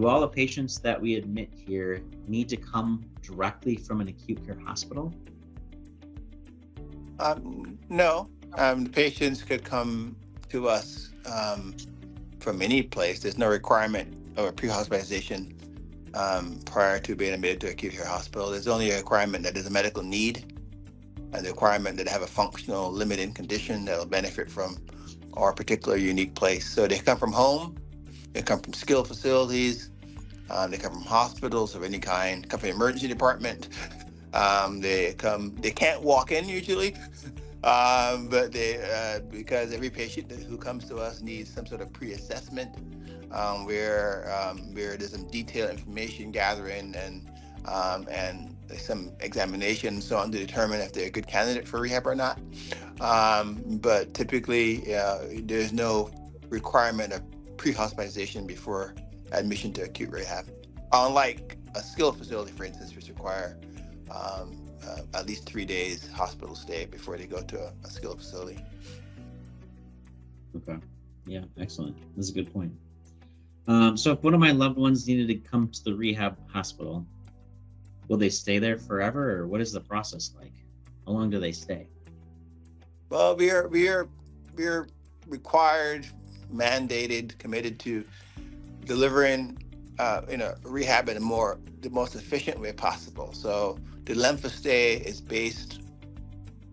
Do all the patients that we admit here need to come directly from an acute care hospital? No, the patients could come to us from any place. There's no requirement of a pre-hospitalization prior to being admitted to acute care hospital. There's only a requirement that there's a medical need and the requirement that they have a functional limiting condition that will benefit from our particular unique place. So they come from home, they come from skilled facilities, they come from hospitals of any kind, come from the emergency department. They can't walk in usually, but because every patient who comes to us needs some sort of pre-assessment, where there's some detailed information gathering and some examination and so on to determine if they're a good candidate for rehab or not. But typically, there's no requirement of pre-hospitalization before admission to acute rehab. Unlike a skilled facility, for instance, which require at least 3 days hospital stay before they go to a skilled facility. Okay. Yeah, excellent. That's a good point. So if one of my loved ones needed to come to the rehab hospital, will they stay there forever, or what is the process like? How long do they stay? Well, we're required, mandated, committed to delivering rehab in the most efficient way possible. So the length of stay is based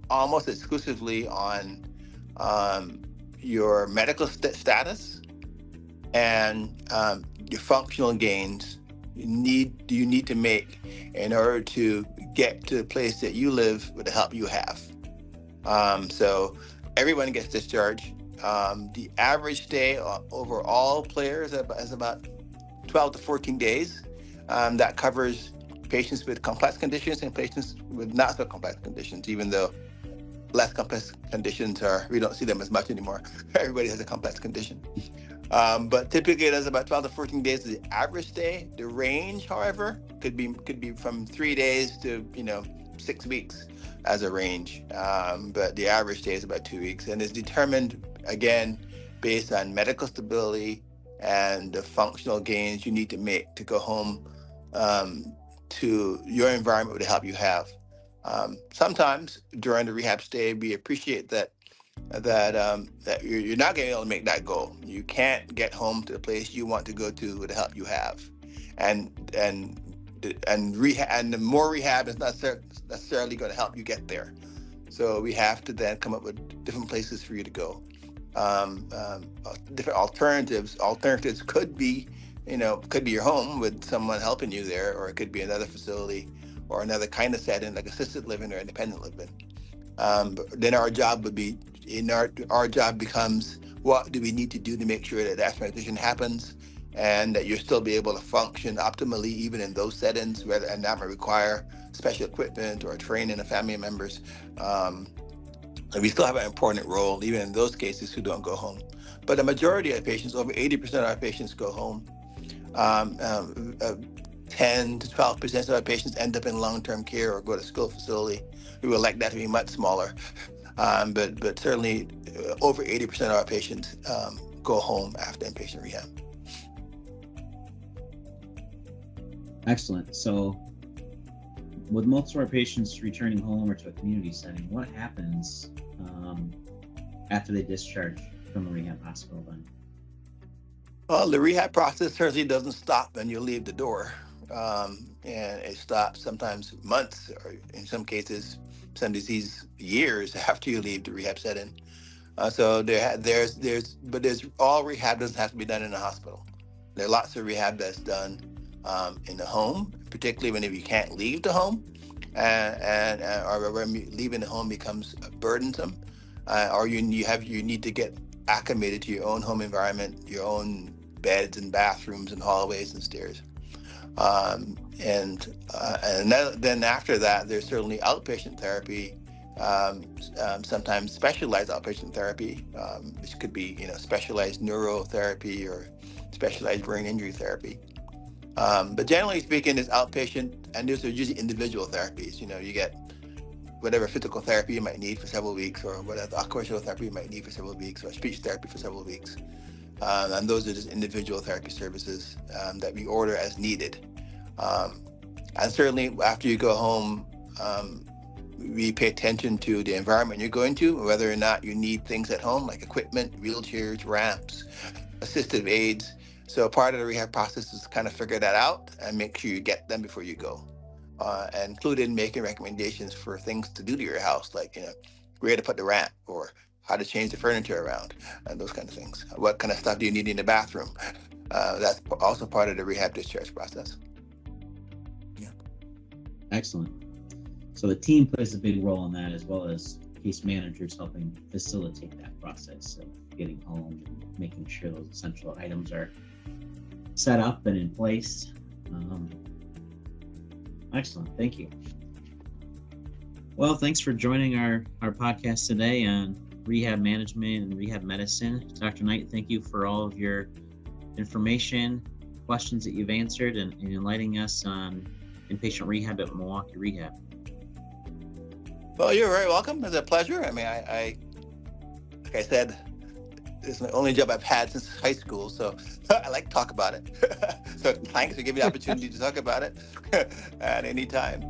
almost exclusively on your medical status and your functional gains you need to make in order to get to the place that you live with the help you have. So everyone gets discharged. The average stay over all players is about 12 to 14 days. That covers patients with complex conditions and patients with not so complex conditions, even though less complex conditions we don't see them as much anymore. Everybody has a complex condition. But typically it is about 12 to 14 days is the average stay. The range, however, could be from 3 days to 6 weeks as a range. But the average stay is about 2 weeks and is determined again based on medical stability and the functional gains you need to make to go home to your environment with the help you have. Sometimes during the rehab stay, we appreciate that you're not going to be able to make that goal. You can't get home to the place you want to go to with the help you have, and rehab, and the more rehab is not necessarily going to help you get there. So we have to then come up with different places for you to go. Different alternatives. Alternatives could be your home with someone helping you there, or it could be another facility or another kind of setting like assisted living or independent living. But then our job becomes, what do we need to do to make sure that transition happens and that you'll still be able to function optimally even in those settings, and that might require special equipment or training of family members. We still have an important role even in those cases who don't go home. But the majority of patients, over 80% of our patients, go home. 10 to 12% of our patients end up in long-term care or go to skilled facility. We would like that to be much smaller, but certainly over 80% of our patients go home after inpatient rehab. Excellent. So with most of our patients returning home or to a community setting, what happens after they discharge from a rehab hospital then? Well, the rehab process certainly doesn't stop when you leave the door. And it stops sometimes months, or in some cases, some disease years after you leave the rehab setting. So all rehab doesn't have to be done in a hospital. There are lots of rehab that's done in the home, particularly when you can't leave the home, or when leaving the home becomes burdensome, or you need to get acclimated to your own home environment, your own beds and bathrooms and hallways and stairs. Then after that, there's certainly outpatient therapy, sometimes specialized outpatient therapy, which could be specialized neurotherapy or specialized brain injury therapy. But generally speaking, it's outpatient, and those are usually individual therapies. You get whatever physical therapy you might need for several weeks, or whatever occupational therapy you might need for several weeks, or speech therapy for several weeks. And those are just individual therapy services that we order as needed. And certainly after you go home, we pay attention to the environment you're going to, whether or not you need things at home like equipment, wheelchairs, ramps, assistive aids. So part of the rehab process is to kind of figure that out and make sure you get them before you go. And include in making recommendations for things to do to your house, like, where to put the ramp or how to change the furniture around and those kind of things. What kind of stuff do you need in the bathroom? That's also part of the rehab discharge process. Yeah. Excellent. So the team plays a big role in that, as well as case managers helping facilitate that process of getting home and making sure those essential items are set up and in place. Excellent. Thank you. Well, thanks for joining our podcast today on rehab management and rehab medicine. Dr. Knight, thank you for all of your information, questions that you've answered, and enlightening us on inpatient rehab at Milwaukee Rehab. Well, you're very welcome. It's a pleasure. I mean, I like I said, it's my only job I've had since high school, so I like to talk about it. So thanks for giving me the opportunity to talk about it at any time.